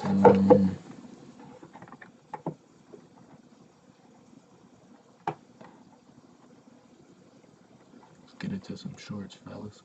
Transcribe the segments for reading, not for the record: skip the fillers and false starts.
Let's get into some shorts, fellas.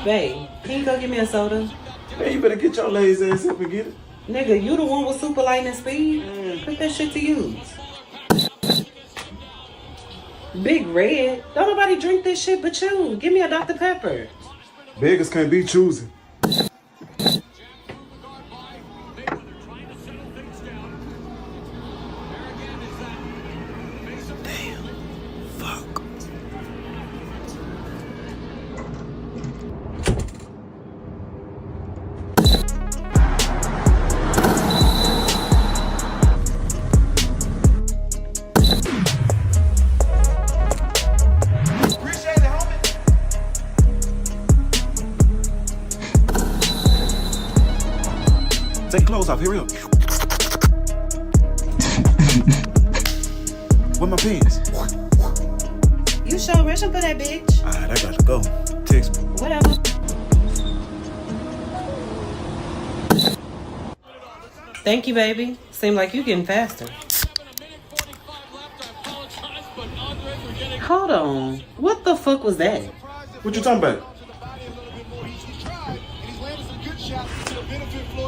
Babe, can you go get me a soda? Man, you better get your lazy ass up and get it. Nigga, you the one with super lightning speed? Put that shit to use. Big Red, don't nobody drink this shit but you. Give me a Dr. Pepper. Beggars can't be choosy. Take clothes off, hurry up. Where my pants? You sure rushing for that bitch? Alright, I gotta go. Text me. Whatever. Thank you, baby. Seem like you getting faster. Hold on. What the fuck was that? What you talking about?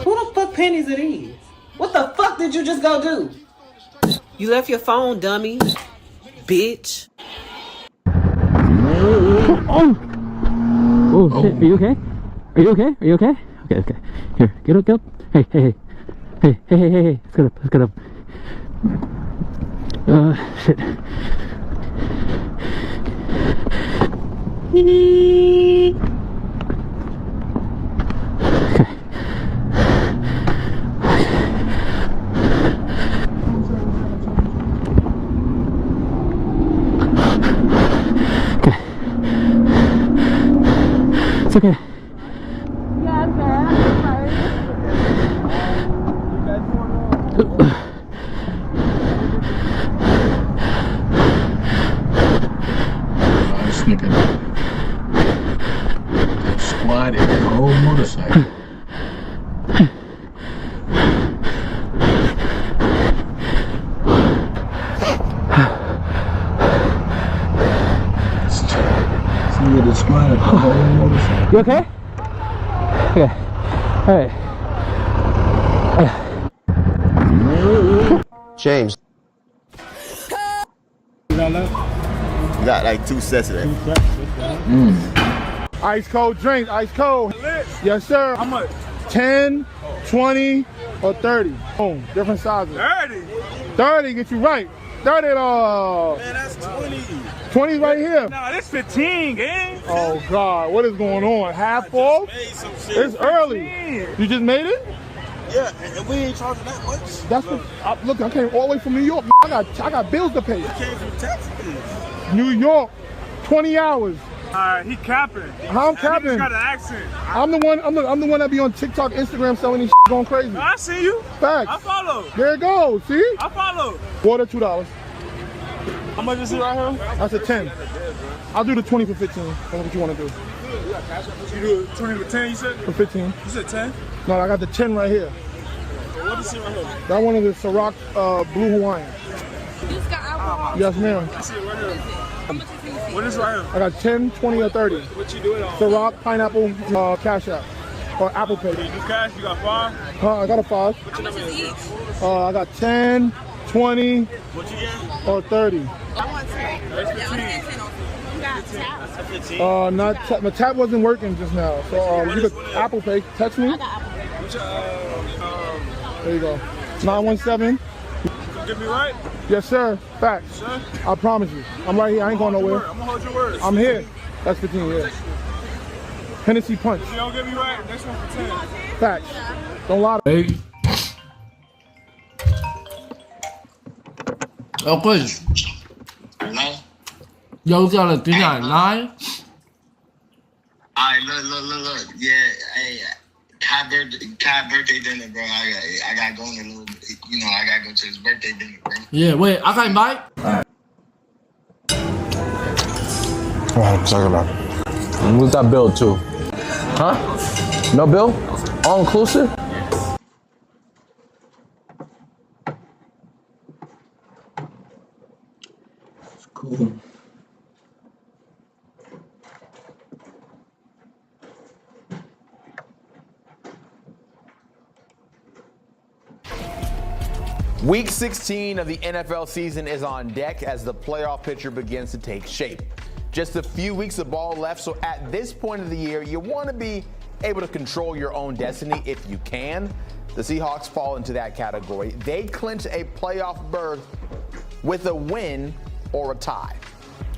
Who the fuck pennies it is? What the fuck did you just go do? You left your phone, dummy. Bitch. Oh shit, are you okay? Are you okay? Are you okay? Okay, okay. Here, get up, get up. Hey, hey, hey. Hey, hey, hey, hey, hey. Let's get up, let's get up. Shit. Okay. Okay. It's okay. This nigga squatted the whole motorcycle. This nigga squatted the whole motorcycle. You okay? Okay. Alright. James. You got like 2 sets of that. Ice cold drink, ice cold. Yes, sir. How much? 10, 20, or 30. Boom. Different sizes. 30? 30 get you right. 30 Man, that's 20. 20 right here. Nah, this 15, gang. Oh, God. What is going on? Half full? It's early. You just made it? Yeah, and we ain't charging that much. That's what. Look, I came all the way from New York. I got bills to pay. I came from Texas. New York, 20 hours. He capping. How I'm capping? He's got an accent. I'm the one that be on TikTok, Instagram selling these going crazy. I see you. Facts. I follow. There it goes. See? I follow. Water $2. How much is it right here? That's a 10. I'll do the 20 for 15. That's what you want to do. You do 20 for 10, you said? For 15. You said 10? No, I got the 10 right here. What is it right here? That one is the Ciroc Blue Hawaiian. Just got alcohol. Yes, ma'am. I see it right here. How much is it? What is right here? I got 10, 20, or 30. What you doing on? Ciroc, pineapple, Cash App. Or Apple Pay. You cash, you got 5? I got a 5. How much is each? I got 10, 20, What you get? or 30. I want 10. Yeah, I want 10 on. You got tap. That's 15. My tap wasn't working just now. So you could Apple Pay. Text me. I got Apple Pay. There you go. 917. Get me right? Yes, sir. Facts. Sir? I promise you. I'm right here. I ain't going nowhere. I'm gonna hold your word. I'm here. That's 15, yeah. Hennessy Punch. If you don't get me right, next one for 10. Facts. Don't lie to me. Hey. Oh, Chris. Yo, we got a 399. Alright, look. Yeah, hey, Kai birthday dinner, bro. I got going in a little bit. you know, I gotta go to his birthday dinner, bro. Yeah, wait, I got invite. What's that bill too? Huh? No bill? All inclusive? It's cool. Week 16 of the NFL season is on deck as the playoff picture begins to take shape. Just a few weeks of ball left, so at this point of the year, you want to be able to control your own destiny if you can. The Seahawks fall into that category. They clinch a playoff berth with a win or a tie.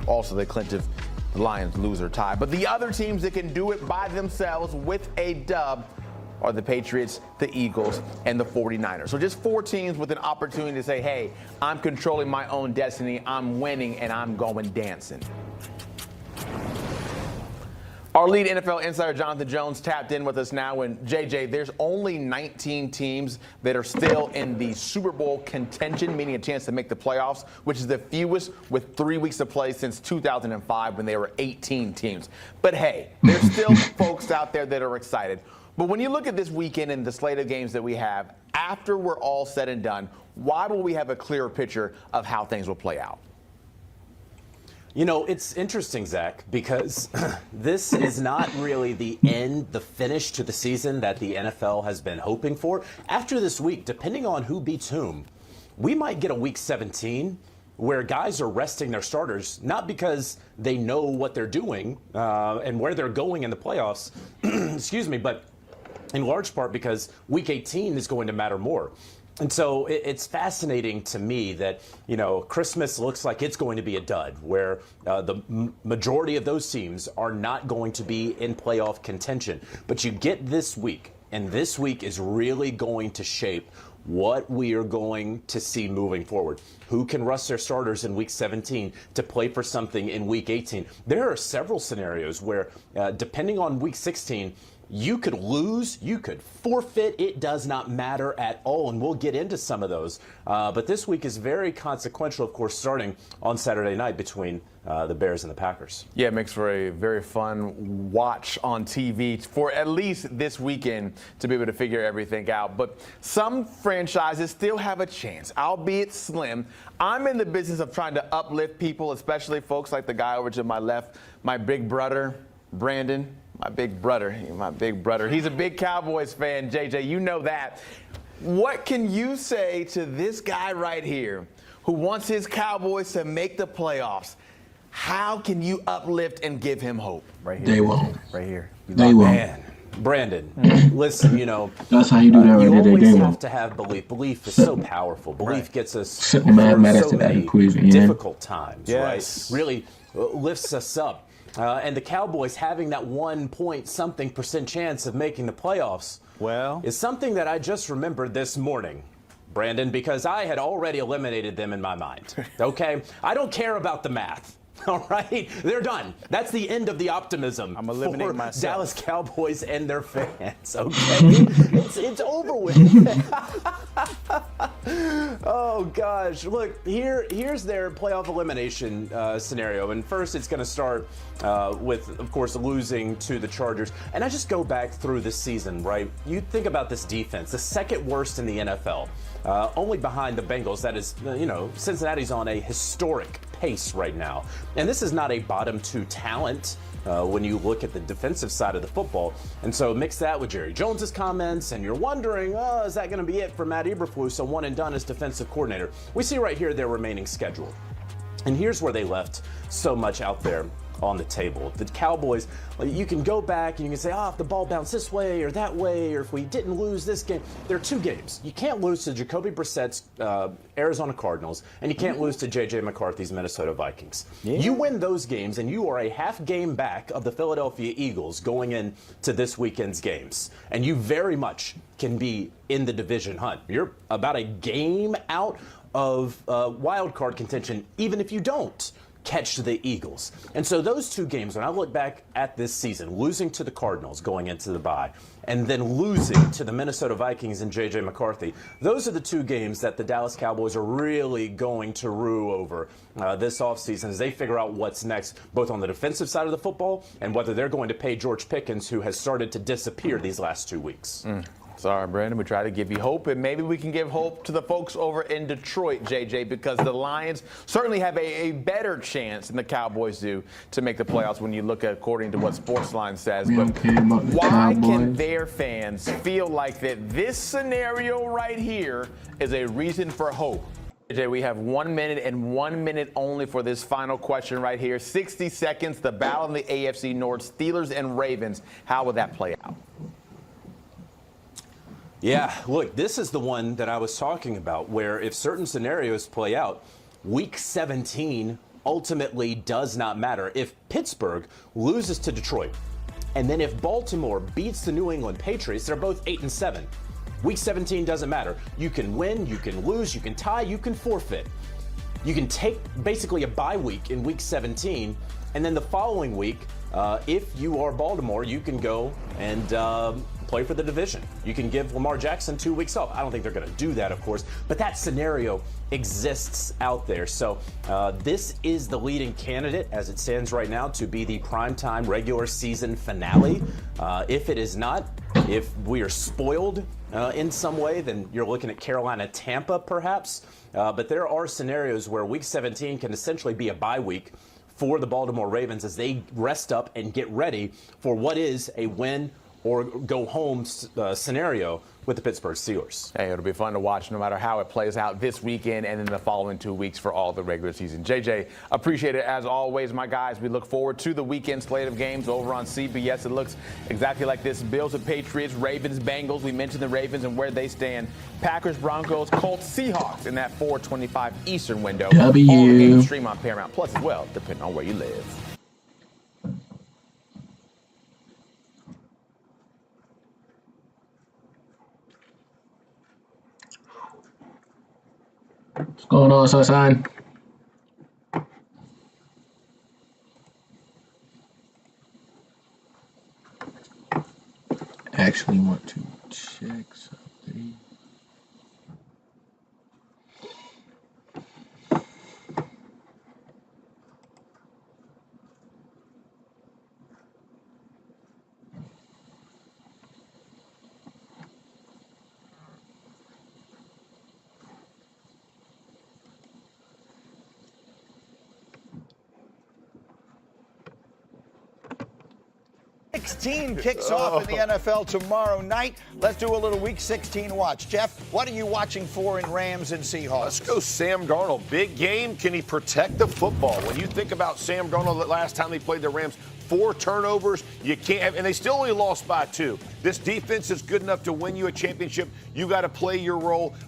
Also, they clinch if the Lions lose or tie. But the other teams that can do it by themselves with a dub are the Patriots, the Eagles, and the 49ers. So just 4 teams with an opportunity to say, hey, I'm controlling my own destiny, I'm winning, and I'm going dancing. Our lead NFL insider, Jonathan Jones, tapped in with us now. And JJ, there's only 19 teams that are still in the Super Bowl contention, meaning a chance to make the playoffs, which is the fewest with 3 weeks to play since 2005 when there were 18 teams. But hey, there's still folks out there that are excited. But when you look at this weekend and the slate of games that we have, after we're all said and done, why will we have a clearer picture of how things will play out? You know, it's interesting, Zach, because this is not really the finish to the season that the NFL has been hoping for. After this week, depending on who beats whom, we might get a week 17 where guys are resting their starters, not because they know what they're doing and where they're going in the playoffs, excuse me, but in large part because week 18 is going to matter more. And so it's fascinating to me that, you know, Christmas looks like it's going to be a dud, where the majority of those teams are not going to be in playoff contention. But you get this week, and this week is really going to shape what we are going to see moving forward. Who can rest their starters in week 17 to play for something in week 18? There are several scenarios where, depending on week 16, you could lose, you could forfeit, it does not matter at all, and we'll get into some of those. But this week is very consequential, of course, starting on Saturday night between the Bears and the Packers. Yeah, it makes for a very fun watch on TV for at least this weekend to be able to figure everything out. But some franchises still have a chance, albeit slim. I'm in the business of trying to uplift people, especially folks like the guy over to my left, my big brother, Brandon. My big brother. He's a big Cowboys fan, JJ. You know that. What can you say to this guy right here who wants his Cowboys to make the playoffs? How can you uplift and give him hope? Right here. They won't. Right here. They won't. Man, Brandon, listen, you know. That's how you do that right you there. They always have won't. to have belief. Belief is so powerful. Belief gets us Simple mathematics through so in that many equation, yeah. difficult times, Yes. right? Really lifts us up. And the Cowboys having that 1-point-something% chance of making the playoffs is something that I just remembered this morning, Brandon, because I had already eliminated them in my mind. Okay? I don't care about the math. All right? They're done. That's the end of the optimism. I'm eliminating for myself. Dallas Cowboys and their fans. Okay? it's over with. Oh, gosh. Look, here's their playoff elimination scenario. And first, it's going to start with, of course, losing to the Chargers. And I just go back through this season, right? You think about this defense, the second worst in the NFL. Only behind the Bengals. That is, you know, Cincinnati's on a historic pace right now. And this is not a bottom 2 talent when you look at the defensive side of the football. And so mix that with Jerry Jones's comments, and you're wondering, oh, is that going to be it for Matt Eberflus, a one and done as defensive coordinator? We see right here their remaining schedule. And here's where they left so much out there on the table. The Cowboys, you can go back and you can say, if the ball bounced this way or that way, or if we didn't lose this game. There are 2 games. You can't lose to Jacoby Brissett's Arizona Cardinals, and you can't lose to J.J. McCarthy's Minnesota Vikings. Yeah. You win those games, and you are a half game back of the Philadelphia Eagles going into this weekend's games. And you very much can be in the division hunt. You're about a game out of wild card contention, even if you don't catch the Eagles. And so those 2 games, when I look back at this season, losing to the Cardinals going into the bye, and then losing to the Minnesota Vikings and J.J. McCarthy. Those are the two games that the Dallas Cowboys are really going to rue over this offseason as they figure out what's next, both on the defensive side of the football and whether they're going to pay George Pickens, who has started to disappear these last 2 weeks. Sorry, Brandon. We try to give you hope, and maybe we can give hope to the folks over in Detroit, JJ, because the Lions certainly have a better chance than the Cowboys do to make the playoffs when you look at according to what Sportsline says. But why can their fans feel like that this scenario right here is a reason for hope? JJ, we have 1 minute and 1 minute only for this final question right here. 60 seconds, the battle in the AFC North, Steelers and Ravens. How would that play out? Yeah, look, this is the one that I was talking about, where if certain scenarios play out, Week 17 ultimately does not matter. If Pittsburgh loses to Detroit, and then if Baltimore beats the New England Patriots, they're both 8-7. Week 17 doesn't matter. You can win, you can lose, you can tie, you can forfeit. You can take basically a bye week in Week 17, and then the following week, if you are Baltimore, you can go and play for the division. You can give Lamar Jackson 2 weeks off. I don't think they're going to do that, of course, but that scenario exists out there. So this is the leading candidate as it stands right now to be the primetime regular season finale. If it is not, if we are spoiled in some way, then you're looking at Carolina, Tampa, perhaps. But there are scenarios where Week 17 can essentially be a bye week for the Baltimore Ravens as they rest up and get ready for what is a win or go home scenario with the Pittsburgh Steelers. Hey, it'll be fun to watch no matter how it plays out this weekend and in the following 2 weeks for all the regular season. JJ, appreciate it as always, my guys. We look forward to the weekend slate of games over on CBS. It looks exactly like this. Bills and Patriots, Ravens, Bengals. We mentioned the Ravens and where they stand. Packers, Broncos, Colts, Seahawks in that 4:25 Eastern window. All the games stream on Paramount Plus as well, depending on where you live. What's going on, Sunshine? Actually want to check something. Week 16 kicks off in the NFL tomorrow night. Let's do a little Week 16 watch. Jeff, what are you watching for in Rams and Seahawks? Let's go Sam Darnold. Big game. Can he protect the football? When you think about Sam Darnold, the last time they played the Rams, 4 turnovers. You can't have, and they still only lost by 2. This defense is good enough to win you a championship. You got to play your role.